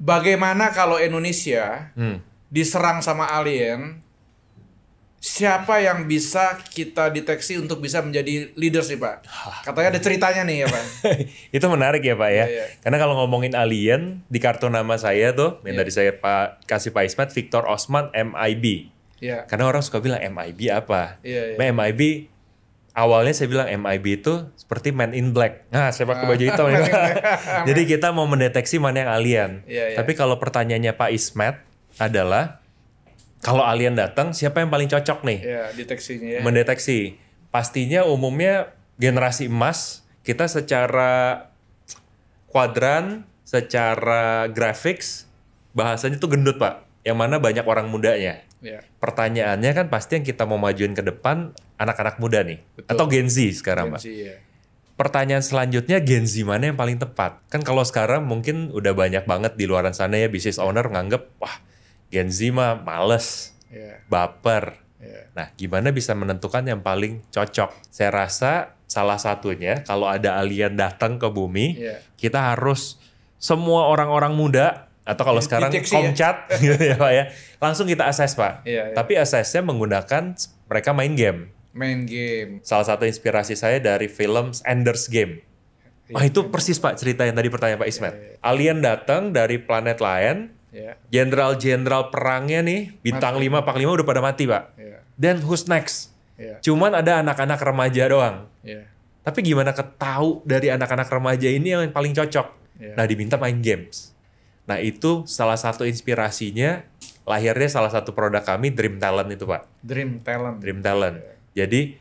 bagaimana kalau Indonesia diserang sama alien? Siapa yang bisa kita deteksi untuk bisa menjadi leader sih Pak? Katanya ada ceritanya nih ya Pak. Itu menarik ya Pak ya. Iya. Karena kalau ngomongin alien, di kartu nama saya tuh, yang tadi saya kasih Pak Ismet, Victor Osman MIB. Iya. Karena orang suka bilang MIB apa? Iya. MIB, awalnya saya bilang MIB itu seperti Man in Black. Nah, saya pakai baju hitam. Jadi kita mau mendeteksi mana yang alien. Iya. Tapi kalau pertanyaannya Pak Ismet adalah, kalau alien datang, siapa yang paling cocok nih? Iya, deteksinya ya. Mendeteksi. Pastinya umumnya generasi emas, kita secara kuadran, secara graphics, bahasanya tuh gendut Pak. Yang mana banyak orang mudanya. Iya. Pertanyaannya kan pasti yang kita mau majuin ke depan, anak-anak muda nih. Betul. Atau Gen Z sekarang Pak. Ya. Pertanyaan selanjutnya, Gen Z mana yang paling tepat? Kan kalau sekarang mungkin udah banyak banget di luaran sana ya, business owner nganggep, wah Gen Z mah males, baper. Nah, gimana bisa menentukan yang paling cocok? Saya rasa salah satunya kalau ada alien datang ke bumi, kita harus semua orang-orang muda atau kalau sekarang komcat gitu ya Pak ya, langsung kita assess Pak. Tapi assessnya menggunakan mereka main game. Salah satu inspirasi saya dari film Ender's Game. Itu persis Pak cerita yang tadi pertanyaan Pak Ismet. Alien datang dari planet lain. Jenderal-jenderal perangnya nih, bintang 5, Pak 5 udah pada mati Pak. Then who's next? Cuman ada anak-anak remaja doang. Tapi gimana ketahu dari anak-anak remaja ini yang paling cocok? Nah, diminta main games. Nah, itu salah satu inspirasinya, lahirnya salah satu produk kami, Dream Talent itu Pak. Dream Talent. Jadi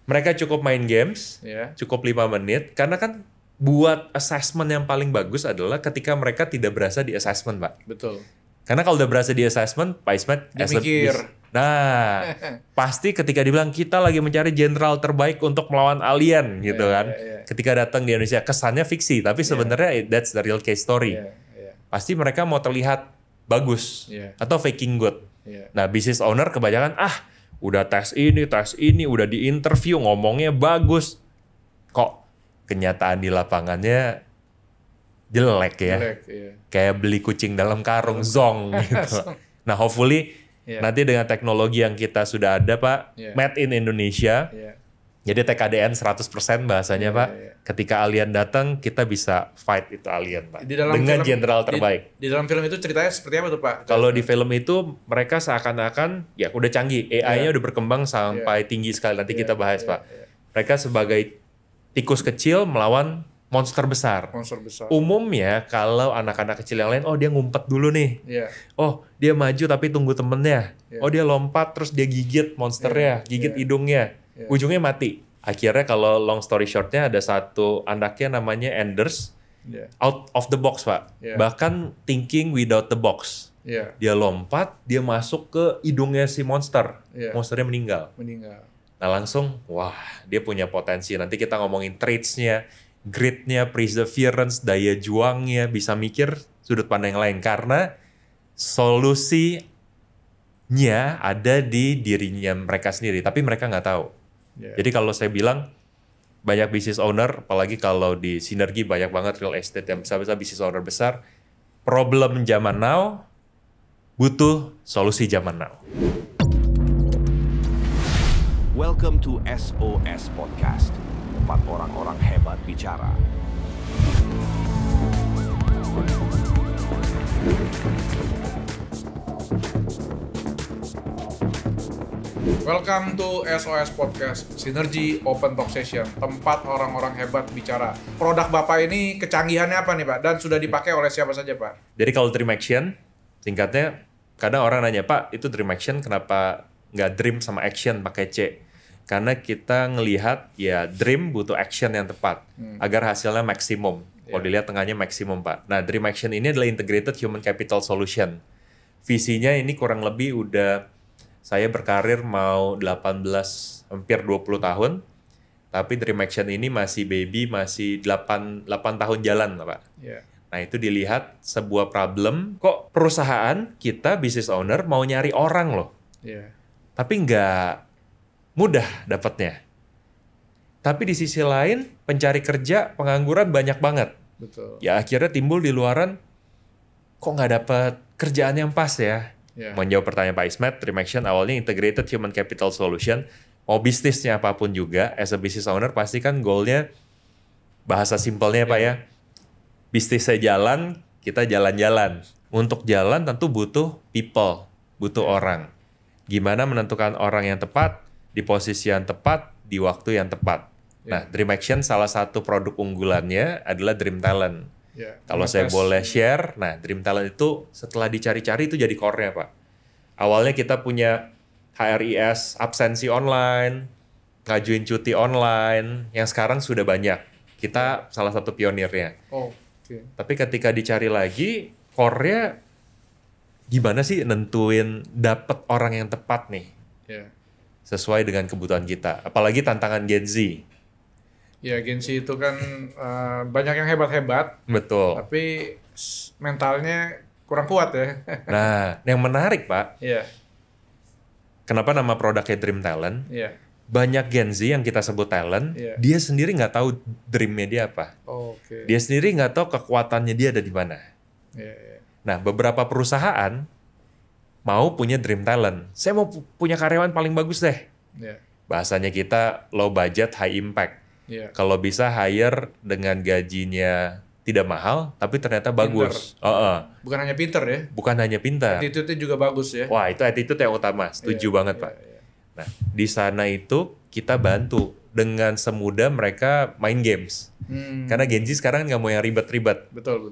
mereka cukup main games, cukup 5 menit, karena kan buat assessment yang paling bagus adalah ketika mereka tidak berasa di assessment, Pak. Betul. Karena kalau udah berasa di assessment, Pak Ismet, mikir. Nah, pasti ketika dibilang kita lagi mencari jenderal terbaik untuk melawan alien gitu kan. Ketika datang di Indonesia, kesannya fiksi, tapi sebenarnya that's the real case story. Pasti mereka mau terlihat bagus atau faking good. Nah, business owner kebanyakan, udah tes ini, udah di interview, ngomongnya bagus. Kok kenyataan di lapangannya jelek ya. Kayak beli kucing dalam karung, zong gitu. Nah, hopefully nanti dengan teknologi yang kita sudah ada Pak, made in Indonesia. Jadi TKDN 100% bahasanya Pak. Ketika alien datang, kita bisa fight itu alien Pak. Dengan jenderal terbaik. Di dalam film itu ceritanya seperti apa tuh Pak? Kalau di film itu mereka seakan-akan ya udah canggih, AI-nya udah berkembang sampai tinggi sekali. Nanti kita bahas Pak. Mereka sebagai tikus kecil melawan monster besar. Umumnya kalau anak-anak kecil yang lain, dia ngumpet dulu nih. Dia maju tapi tunggu temennya. Dia lompat terus dia gigit monsternya, gigit hidungnya. Ujungnya mati. Akhirnya kalau long story shortnya ada satu anaknya namanya Anders, out of the box Pak. Bahkan thinking without the box. Dia lompat, dia masuk ke hidungnya si monster. Monsternya meninggal. Nah langsung, wah dia punya potensi. Nanti kita ngomongin traits-nya, grit-nya, perseverance, daya juangnya, bisa mikir sudut pandang yang lain. Karena solusinya ada di dirinya mereka sendiri, tapi mereka nggak tahu. Jadi kalau saya bilang, banyak business owner, apalagi kalau di sinergi banyak banget real estate yang besar-besar, business owner besar, problem zaman now, butuh solusi zaman now. Welcome to SOS Podcast, tempat orang-orang hebat bicara. Welcome to SOS Podcast, Sinergi Open Talk Session, tempat orang-orang hebat bicara. Produk Bapak ini kecanggihannya apa nih Pak? Dan sudah dipakai oleh siapa saja Pak? Jadi kalau Dream Action, singkatnya, kadang orang nanya, Pak itu Dream Action kenapa nggak Dream sama Action pakai C? Karena kita ngelihat ya dream butuh action yang tepat agar hasilnya maksimum. Kalau dilihat tengahnya maksimum Pak. Nah Dream Action ini adalah Integrated Human Capital Solution. Visinya ini kurang lebih udah saya berkarir mau 18 hampir 20 tahun. Tapi Dream Action ini masih baby, masih 8 tahun jalan Pak. Nah itu dilihat sebuah problem, kok perusahaan kita business owner mau nyari orang loh. Tapi nggak mudah dapatnya. Tapi di sisi lain, pencari kerja, pengangguran banyak banget. Betul. Ya akhirnya timbul di luaran, kok nggak dapat kerjaan yang pas ya? Menjawab pertanyaan Pak Ismet, Dream Action awalnya integrated human capital solution. Mau bisnisnya apapun juga, as a business owner pasti kan goalnya, bahasa simpelnya Pak ya, bisnis saya jalan, kita jalan-jalan. Untuk jalan tentu butuh people, butuh orang. Gimana menentukan orang yang tepat, di posisi yang tepat, di waktu yang tepat. Nah, Dream Action salah satu produk unggulannya adalah Dream Talent. Kalau saya boleh share, nah Dream Talent itu setelah dicari-cari itu jadi core-nya Pak. Awalnya kita punya HRIS absensi online, ngajuin cuti online, yang sekarang sudah banyak. Kita salah satu pionirnya. Tapi ketika dicari lagi, core-nya gimana sih nentuin dapet orang yang tepat nih? Sesuai dengan kebutuhan kita. Apalagi tantangan Gen Z. Ya Gen Z itu kan banyak yang hebat-hebat. Betul. Tapi mentalnya kurang kuat ya. Nah, yang menarik Pak. Kenapa nama produknya Dream Talent? Banyak Gen Z yang kita sebut talent, dia sendiri nggak tahu dreamnya dia apa. Dia sendiri nggak tahu kekuatannya dia ada di mana. Nah, beberapa perusahaan mau punya Dream Talent. Saya mau punya karyawan paling bagus deh. Bahasanya kita low budget, high impact. Kalau bisa hire dengan gajinya tidak mahal, tapi ternyata bagus. Bukan hanya pinter ya? Bukan hanya pintar. Attitude-nya juga bagus ya? Wah, itu attitude yang utama. Setuju banget, Pak. Nah, di sana itu kita bantu dengan semudah mereka main games. Karena Gen Z sekarang nggak mau yang ribet-ribet. Betul.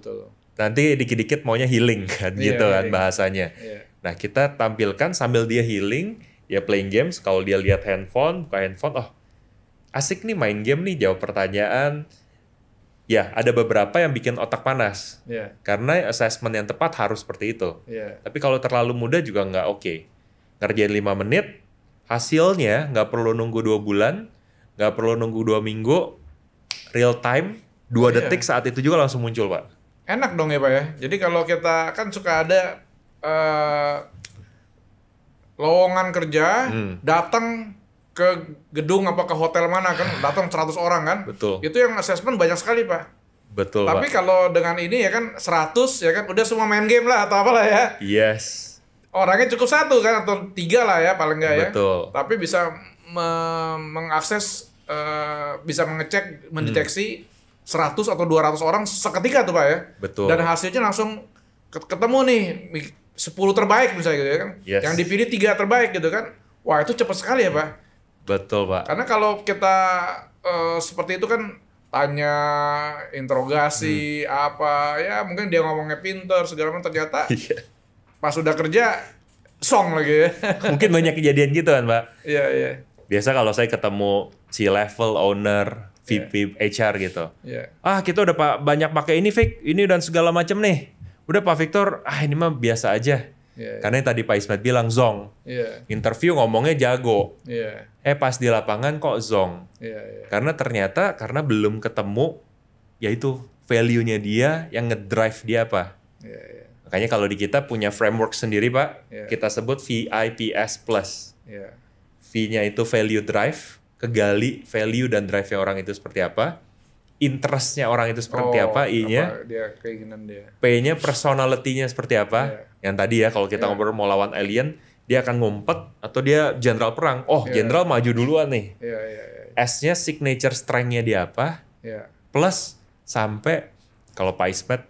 Nanti dikit-dikit maunya healing kan, gitu kan bahasanya. Nah, kita tampilkan sambil dia healing, ya playing games. Kalau dia lihat handphone, buka handphone, oh asik nih main game nih, jawab pertanyaan. Ya, ada beberapa yang bikin otak panas. Karena assessment yang tepat harus seperti itu. Tapi kalau terlalu mudah juga nggak oke. Ngerjain 5 menit, hasilnya nggak perlu nunggu 2 bulan, nggak perlu nunggu 2 minggu, real time, 2 detik saat itu juga langsung muncul, Pak. Enak dong ya Pak ya. Jadi kalau kita kan suka ada lowongan kerja, datang ke gedung apa ke hotel mana kan, datang 100 orang kan. Betul. Itu yang assessment banyak sekali Pak. Betul, Tapi Pak. kalau dengan ini ya kan 100 ya kan udah semua main game lah atau apalah ya. Yes. Orangnya cukup 1 kan atau 3 lah ya paling enggak ya. Betul. Tapi bisa mengakses, bisa mengecek, mendeteksi 100 atau 200 orang seketika tuh Pak ya. Betul. Dan hasilnya langsung ketemu nih 10 terbaik misalnya gitu ya kan. Yang dipilih 3 terbaik gitu kan. Wah, itu cepat sekali ya Pak. Betul, Pak. Karena kalau kita seperti itu kan tanya, interogasi, apa, ya mungkin dia ngomongnya pinter, segala macam, ternyata pas udah kerja, song lagi ya. Mungkin banyak kejadian gitu kan, Pak. Iya. Biasa kalau saya ketemu C-level, owner, VP, HR gitu. Kita udah banyak pakai ini, Vic, ini dan segala macam nih. Udah Pak Victor, ini mah biasa aja. Karena yang tadi Pak Ismet bilang zong. Interview ngomongnya jago. Pas di lapangan kok zong. Karena ternyata karena belum ketemu yaitu value-nya dia yang ngedrive dia apa. Makanya kalau di kita punya framework sendiri Pak, kita sebut VIPS plus. V-nya itu value drive, kegali value dan drive-nya orang itu seperti apa. Interest-nya orang itu seperti apa, I-nya, keinginan dia. P-nya personality-nya seperti apa. Yang tadi ya kalau kita ngobrol mau lawan alien, dia akan ngumpet atau dia jenderal perang. Jenderal maju duluan nih. S-nya signature strength-nya dia apa. Plus sampai kalau Pak Ismet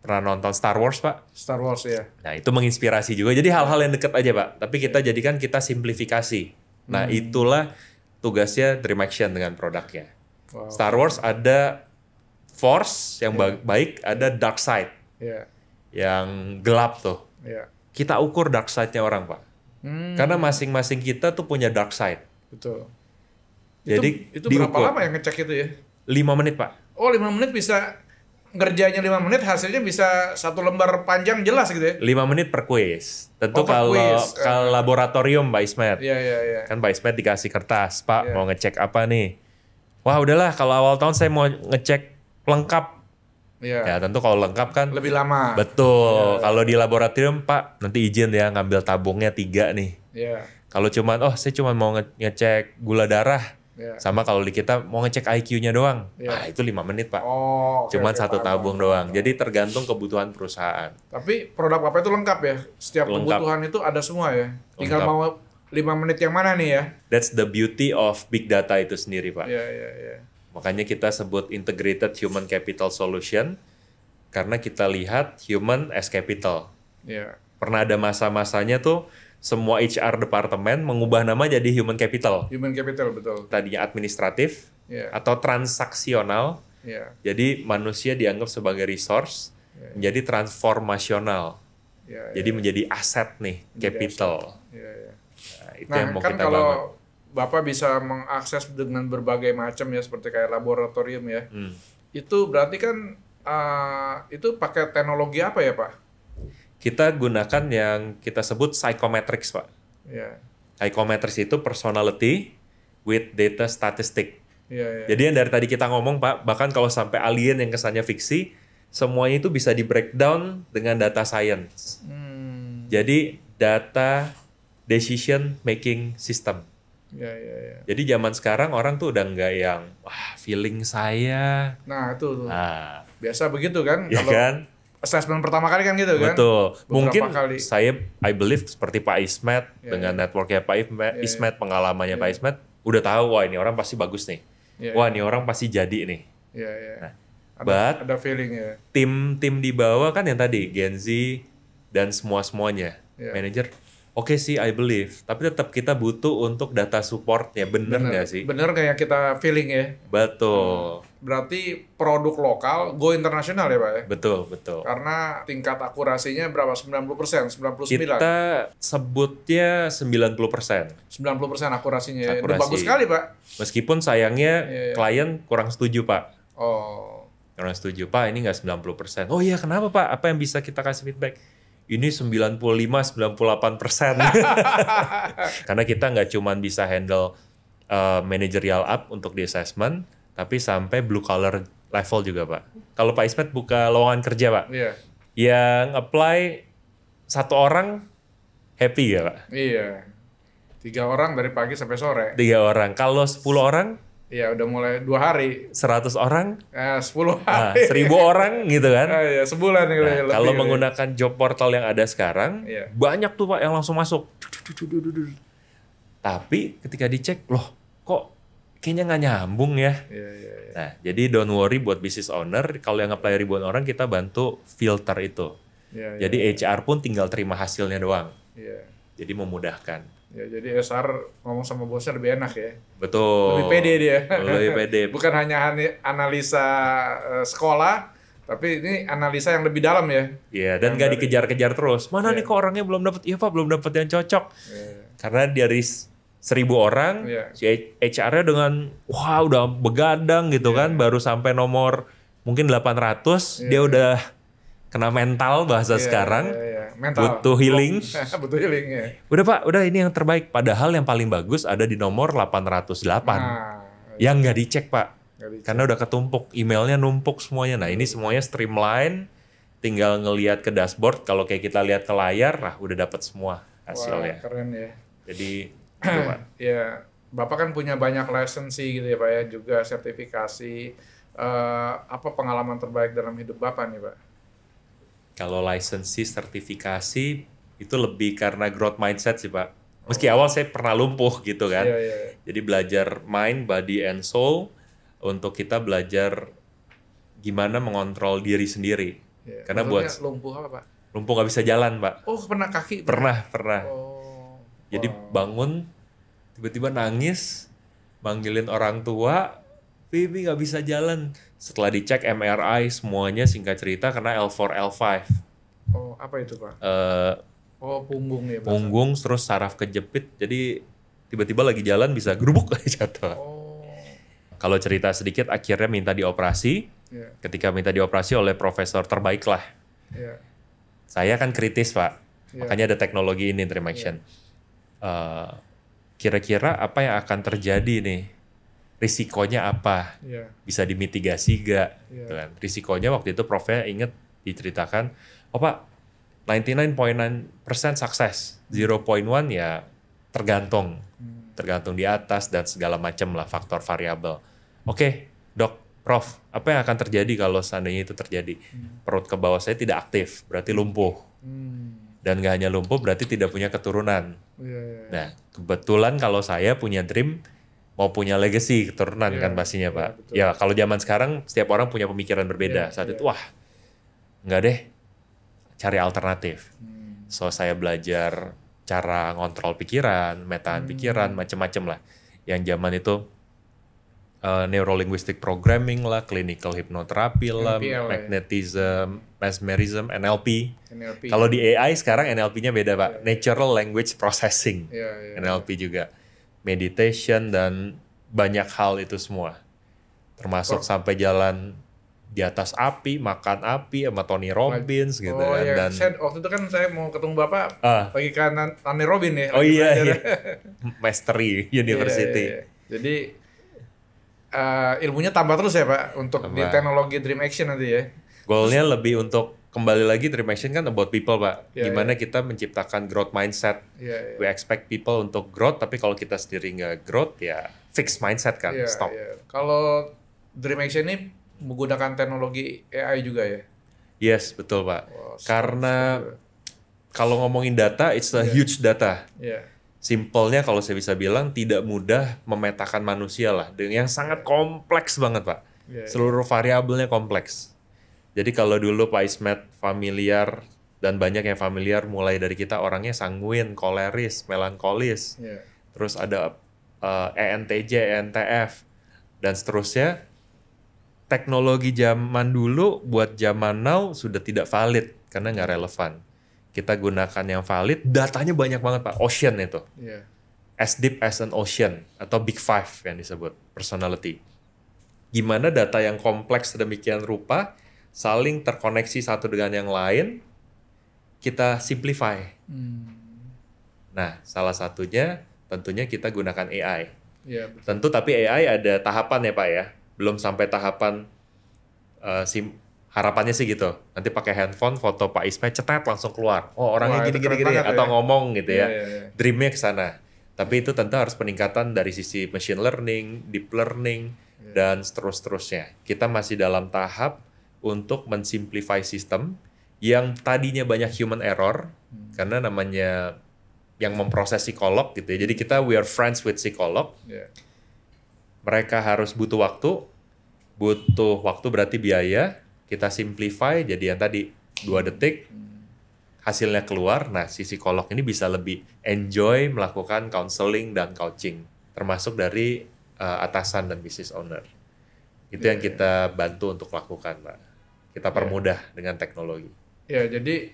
pernah nonton Star Wars, Pak? Star Wars ya. Nah, itu menginspirasi juga. Jadi hal-hal yang dekat aja, Pak. Tapi kita jadikan kita simplifikasi. Nah, itulah tugasnya Dream Action dengan produknya. Star Wars ada Force yang baik, ada Dark Side yang gelap tuh. Kita ukur Dark Side-nya orang, Pak. Karena masing-masing kita tuh punya Dark Side. Betul. Jadi itu berapa lama yang ngecek itu ya? 5 menit, Pak. 5 menit bisa, ngerjainnya 5 menit, hasilnya bisa 1 lembar panjang jelas gitu ya? 5 menit per quiz. Tentu per kalau quiz. laboratorium Pak Ismet. Iya. Kan Pak Ismet dikasih kertas, Pak mau ngecek apa nih? Wah udahlah kalau awal tahun saya mau ngecek lengkap. Ya tentu kalau lengkap kan lebih lama. Betul. Kalau di laboratorium Pak nanti izin ya ngambil tabungnya 3 nih. Iya. Kalau cuman saya cuma mau ngecek gula darah. Yeah. Sama kalau di kita mau ngecek IQ-nya doang, itu 5 menit Pak. Cuman satu tabung doang. Jadi tergantung kebutuhan perusahaan. Tapi produk Bapak itu lengkap ya? Setiap kebutuhan itu ada semua ya? Tinggal mau 5 menit yang mana nih ya? That's the beauty of big data itu sendiri Pak. Iya. Makanya kita sebut integrated human capital solution, karena kita lihat human as capital. Iya. Pernah ada masa-masanya tuh semua HR departemen mengubah nama jadi human capital. Human capital, betul. Tadinya administratif atau transaksional. Jadi manusia dianggap sebagai resource, menjadi transformasional. Jadi menjadi aset nih, capital. Nah, itu yang mau kan kita kalau bangun. Bapak bisa mengakses dengan berbagai macam ya, seperti kayak laboratorium ya. Itu berarti kan itu pakai teknologi apa ya Pak? Kita gunakan yang kita sebut psychometrics, Pak. Psychometrics itu personality with data statistic. Jadi yang dari tadi kita ngomong, Pak, bahkan kalau sampai alien yang kesannya fiksi, semuanya itu bisa di breakdown dengan data science. Jadi data decision making system. Jadi zaman sekarang orang tuh udah nggak yang feeling saya. Nah itu tuh. Biasa begitu kan? Ya kalau kan? Assessment pertama kali kan gitu kan? Betul. Mungkin kali. I believe seperti Pak Ismet, dengan networknya Pak Ismet, pengalamannya Pak Ismet, udah tahu, wah ini orang pasti bagus nih. Wah ini orang pasti jadi nih. Nah, ada feeling ya. Tim di bawah kan yang tadi, Gen Z dan semuanya. Manager, oke sih I believe, tapi tetap kita butuh untuk data supportnya, bener nggak sih? Bener kayak kita feeling ya? Betul. Berarti produk lokal, go internasional ya Pak ya? Betul. Karena tingkat akurasinya berapa? 90%? 99%? Kita sebutnya 90%. 90% akurasinya ya? Udah bagus sekali Pak. Meskipun sayangnya klien kurang setuju Pak. Kurang setuju Pak, ini nggak 90%. Oh iya kenapa Pak? Apa yang bisa kita kasih feedback? Ini 95-98%. Karena kita nggak cuma bisa handle managerial up untuk di assessment, tapi sampai blue collar level juga Pak. Kalau Pak Ismet buka lowongan kerja Pak, yang apply 1 orang happy ya Pak? Iya. 3 orang dari pagi sampai sore. 3 orang. Kalau 10 orang? Iya udah mulai 2 hari. 100 orang? 10 hari. 1000 orang gitu kan? Iya, sebulan. Nah, kalau menggunakan job portal yang ada sekarang, banyak tuh Pak yang langsung masuk. Tapi ketika dicek, loh kok kayaknya nggak nyambung ya. Nah, jadi don't worry buat business owner, kalau yang apply ribuan orang kita bantu filter itu. Jadi HR pun tinggal terima hasilnya doang. Jadi memudahkan. Jadi SR ngomong sama bosnya lebih enak ya. Betul. Lebih pede dia. Lebih pede. Bukan hanya analisa sekolah, tapi ini analisa yang lebih dalam ya. Iya, dan nggak dikejar-kejar terus. Mana nih kok orangnya belum dapat? Iya Pak, belum dapat yang cocok. Karena dari 1000 orang, si HR-nya dengan udah begadang gitu kan, baru sampai nomor mungkin 800, dia udah kena mental bahasa sekarang. Mental. Butuh healing. Butuh healing ya. Udah Pak, udah ini yang terbaik. Padahal yang paling bagus ada di nomor 808. Yang nggak dicek Pak. Karena udah ketumpuk, emailnya numpuk semuanya. Nah ini semuanya streamline, tinggal ngelihat ke dashboard. Kalau kayak kita lihat ke layar, udah dapat semua hasilnya. Wah, keren ya. Jadi itu Pak. Ya, Bapak kan punya banyak lisensi gitu ya Pak ya, juga sertifikasi. Apa pengalaman terbaik dalam hidup Bapak nih Pak? Kalau lisensi, sertifikasi itu lebih karena growth mindset sih Pak. Meski awal saya pernah lumpuh gitu kan. Jadi belajar mind, body, and soul untuk kita belajar gimana mengontrol diri sendiri. Karena maksudnya lumpuh apa Pak? Lumpuh nggak bisa jalan Pak. Oh pernah kaki? Pernah. Jadi bangun, tiba-tiba nangis, manggilin orang tua, Bibi nggak bisa jalan. Setelah dicek MRI semuanya singkat cerita karena L4, L5. Oh apa itu Pak? Punggung ya Pak? Punggung terus saraf kejepit, jadi tiba-tiba lagi jalan bisa gerubuk jatuh. Kalau cerita sedikit, akhirnya minta dioperasi. Ketika minta dioperasi oleh profesor terbaik lah. Saya kan kritis Pak, makanya ada teknologi ini, Dream Action. Kira-kira apa yang akan terjadi nih? Risikonya apa? Bisa dimitigasi gak? Gitu kan. Risikonya waktu itu profnya inget diceritakan, oh Pak, 99.9% sukses, 0.1 ya tergantung. tergantung di atas dan segala macam lah faktor variabel. Oke, Dok, Prof, apa yang akan terjadi kalau seandainya itu terjadi? Perut ke bawah saya tidak aktif, berarti lumpuh. Dan nggak hanya lumpuh, berarti tidak punya keturunan. Nah, kebetulan kalau saya punya dream mau punya legacy keturunan kan pastinya Pak. Betul. Ya kalau zaman sekarang setiap orang punya pemikiran berbeda. Saat itu wah nggak deh, cari alternatif. So saya belajar cara ngontrol pikiran, metaan pikiran, macam-macam lah. Yang zaman itu neurolinguistic programming lah, clinical hypnotherapy lah, magnetism, mesmerism, NLP. Kalau di AI sekarang NLP-nya beda Pak, natural language processing, NLP juga. Meditation dan banyak hal itu semua. Termasuk sampai jalan di atas api, makan api sama Tony Robbins gitu kan. Dan waktu itu kan saya mau ketemu Bapak lagi kan Tony Robbins ya. Iya. Mastery University. Jadi ilmunya tambah terus ya Pak untuk di teknologi Dream Action nanti ya. Goalnya lebih untuk kembali lagi Dream Action kan about people Pak. Gimana kita menciptakan growth mindset. We expect people untuk growth, tapi kalau kita sendiri nggak growth ya fixed mindset kan, stop. Kalau Dream Action ini menggunakan teknologi AI juga ya? Yes, betul Pak. Karena kalau ngomongin data, it's a huge data. Simpelnya kalau saya bisa bilang tidak mudah memetakan manusia lah. Dengan yang sangat kompleks banget Pak. Seluruh variabelnya kompleks. Jadi kalau dulu Pak Ismet familiar dan banyak yang familiar mulai dari kita orangnya sanguin, koleris, melankolis. Terus ada ENTJ, ENTF dan seterusnya. Teknologi zaman dulu buat zaman now sudah tidak valid karena nggak relevan. Kita gunakan yang valid, datanya banyak banget Pak. Ocean itu. As deep as an ocean atau Big Five yang disebut personality. Gimana data yang kompleks sedemikian rupa saling terkoneksi satu dengan yang lain, kita simplify. Nah, salah satunya tentunya kita gunakan AI. Tentu tapi AI ada tahapan ya Pak ya. Belum sampai tahapan harapannya sih gitu. Nanti pakai handphone, foto Pak Ismet, cetet langsung keluar. Oh orangnya gini-gini atau ngomong gitu ya. Dreamnya ke sana. Tapi itu tentu harus peningkatan dari sisi machine learning, deep learning, dan seterusnya. Kita masih dalam tahap untuk mensimplify sistem yang tadinya banyak human error karena namanya yang memproses psikolog gitu ya. Jadi kita we are friends with psikolog. Mereka harus butuh waktu berarti biaya. Kita simplify jadi yang tadi 2 detik hasilnya keluar. Nah si psikolog ini bisa lebih enjoy melakukan counseling dan coaching termasuk dari atasan dan business owner. Itu yang kita bantu untuk lakukan Pak. Kita permudah dengan teknologi. Ya, jadi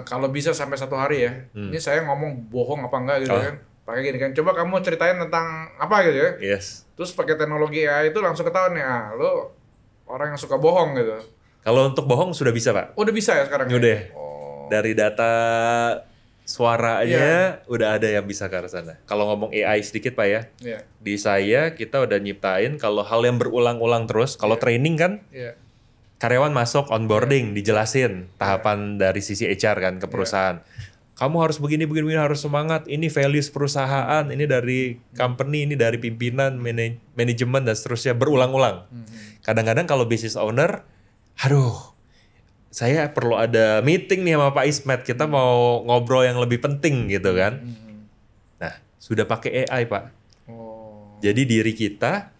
kalau bisa sampai 1 hari ya. Ini saya ngomong bohong apa enggak gitu kan. Pakai gini kan. Coba kamu ceritain tentang apa gitu ya. Terus pakai teknologi AI itu langsung ketahuan nih. Lo orang yang suka bohong gitu. Kalau untuk bohong sudah bisa Pak. Udah bisa ya sekarang? Udah. Dari data suaranya udah ada yang bisa ke arah sana. Kalau ngomong AI sedikit Pak ya. Di saya kita udah nyiptain kalau hal yang berulang-ulang terus. Kalau training kan. Karyawan masuk onboarding, dijelasin tahapan dari sisi HR kan ke perusahaan. Kamu harus begini, harus semangat. Ini values perusahaan, ini dari company, ini dari pimpinan, manajemen dan seterusnya berulang-ulang. Kadang-kadang kalau business owner, saya perlu ada meeting nih sama Pak Ismet, kita mau ngobrol yang lebih penting gitu kan. Nah, sudah pakai AI Pak. Jadi diri kita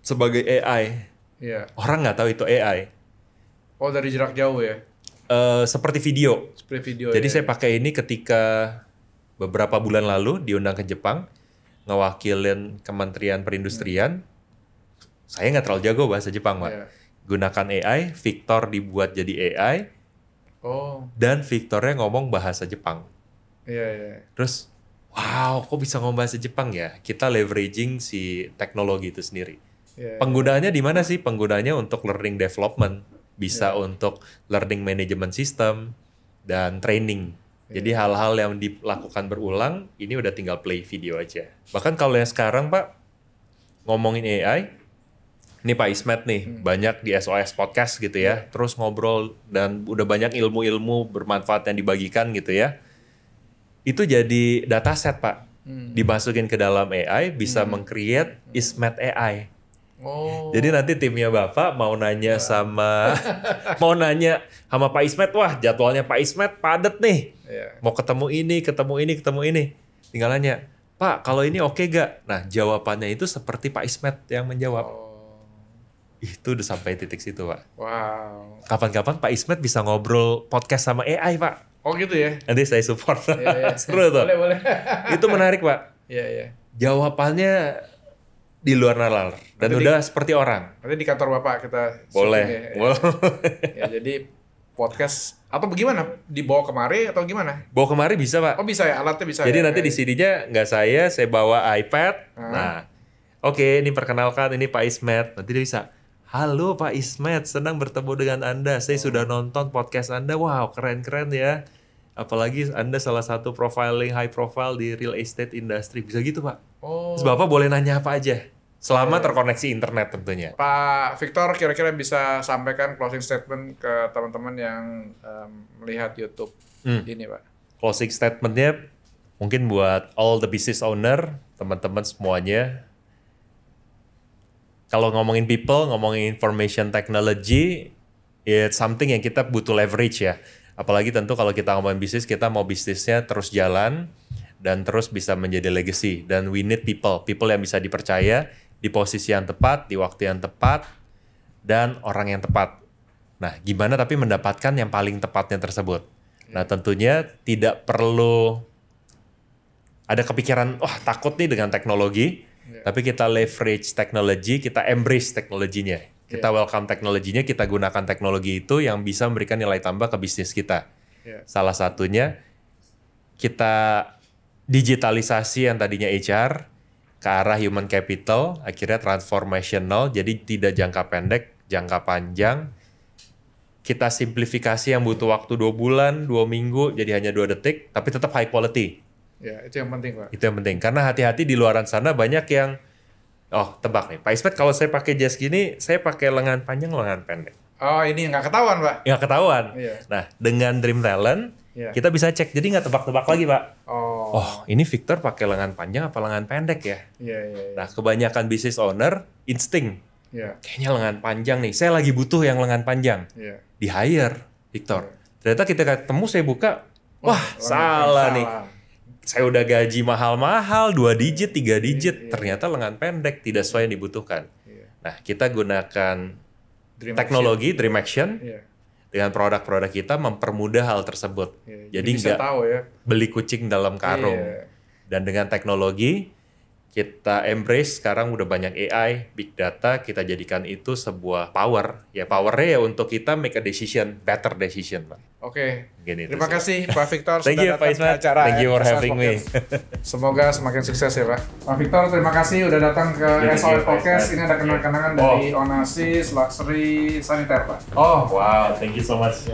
sebagai AI, orang nggak tahu itu AI. Dari jarak jauh ya? Seperti video. Jadi saya pakai ini ketika beberapa bulan lalu diundang ke Jepang, ngewakilin Kementerian Perindustrian. Saya nggak terlalu jago bahasa Jepang, Pak. Gunakan AI, Victor dibuat jadi AI, dan Victornya ngomong bahasa Jepang. Terus, wow, kok bisa ngomong bahasa Jepang ya? Kita leveraging si teknologi itu sendiri. Penggunaannya di mana sih? Penggunaannya untuk learning development. Bisa untuk learning management system dan training. Jadi hal-hal yang dilakukan berulang, ini udah tinggal play video aja. Bahkan kalau yang sekarang Pak, ngomongin AI, ini Pak Ismet nih, banyak di SOS Podcast gitu ya, terus ngobrol dan udah banyak ilmu-ilmu bermanfaat yang dibagikan gitu ya. Itu jadi dataset Pak. dimasukin ke dalam AI bisa meng-create Ismet AI. Oh. Jadi nanti timnya Bapak mau nanya sama Pak Ismet, wah jadwalnya Pak Ismet padet nih. Mau ketemu ini. Tinggal nanya, Pak kalau ini oke gak? Nah jawabannya itu seperti Pak Ismet yang menjawab. Itu udah sampai titik situ Pak. Wow. Kapan-kapan Pak Ismet bisa ngobrol podcast sama AI Pak. Oh gitu ya? Nanti saya support. Iya. Seru tuh. Boleh. Itu menarik Pak. Iya. Jawabannya di luar nalar dan nanti udah seperti orang. Nanti di kantor Bapak kita boleh. Ya, jadi podcast atau bagaimana? Dibawa kemari atau gimana? Bawa kemari bisa Pak. Oh bisa ya, alatnya bisa. Jadi ya? nanti di CD-nya nggak saya bawa iPad. Nah, oke, ini perkenalkan ini Pak Ismet. Nanti dia bisa, halo Pak Ismet, senang bertemu dengan Anda. Saya sudah nonton podcast Anda. Wow, keren-keren ya. Apalagi Anda salah satu profiling high profile di real estate industry. Bisa gitu Pak. Terus Bapak boleh nanya apa aja. Selama terkoneksi internet tentunya. Pak Victor kira-kira bisa sampaikan closing statement ke teman-teman yang melihat YouTube ini Pak. Closing statementnya mungkin buat all the business owner, teman-teman semuanya. Kalau ngomongin people, ngomongin information technology, it's something yang kita butuh leverage ya. Apalagi tentu kalau kita ngomongin bisnis, kita mau bisnisnya terus jalan dan terus bisa menjadi legacy. Dan we need people yang bisa dipercaya di posisi yang tepat, di waktu yang tepat, dan orang yang tepat. Nah, gimana tapi mendapatkan yang paling tepatnya tersebut? Nah, tentunya tidak perlu ada kepikiran, wah takut nih dengan teknologi, tapi kita leverage teknologi, kita embrace teknologinya. Kita welcome teknologinya, kita gunakan teknologi itu yang bisa memberikan nilai tambah ke bisnis kita. Salah satunya, kita digitalisasi yang tadinya HR, ke arah human capital, akhirnya transformational, jadi tidak jangka pendek, jangka panjang. Kita simplifikasi yang butuh waktu 2 bulan, 2 minggu, jadi hanya 2 detik, tapi tetap high quality. Ya, itu yang penting Pak. Itu yang penting, karena hati-hati di luaran sana banyak yang oh, tebak nih. Pak Ismet, kalau saya pakai jas gini, saya pakai lengan panjang, lengan pendek. Oh, ini nggak ketahuan, Pak? Nggak ketahuan. Iya. Nah, dengan Dream Talent, kita bisa cek. Jadi nggak tebak-tebak lagi, Pak. Oh, ini Victor pakai lengan panjang apa lengan pendek ya? Iya. Nah, kebanyakan business owner, insting. Kayaknya lengan panjang nih. Saya lagi butuh yang lengan panjang. Di hire, Victor. Ternyata kita ketemu, saya buka, wah, salah nih. Saya udah gaji mahal-mahal, 2 digit, 3 digit, ternyata lengan pendek, tidak sesuai yang dibutuhkan. Nah, kita gunakan teknologi Dream Action dengan produk-produk kita mempermudah hal tersebut. Jadi nggak beli kucing dalam karung. Dan dengan teknologi, kita embrace sekarang udah banyak AI, big data, kita jadikan itu sebuah power. Ya powernya ya untuk kita make a decision, better decision, Pak. Oke, terima kasih Pak Victor sudah datang ke acara. Thank you for having me. Semoga semakin sukses ya Pak. Pak Victor, terima kasih udah datang ke SOS Podcast. Ini ada kenang-kenangan dari Onassis Luxury Sanitaire Pak. Oh wow, thank you so much.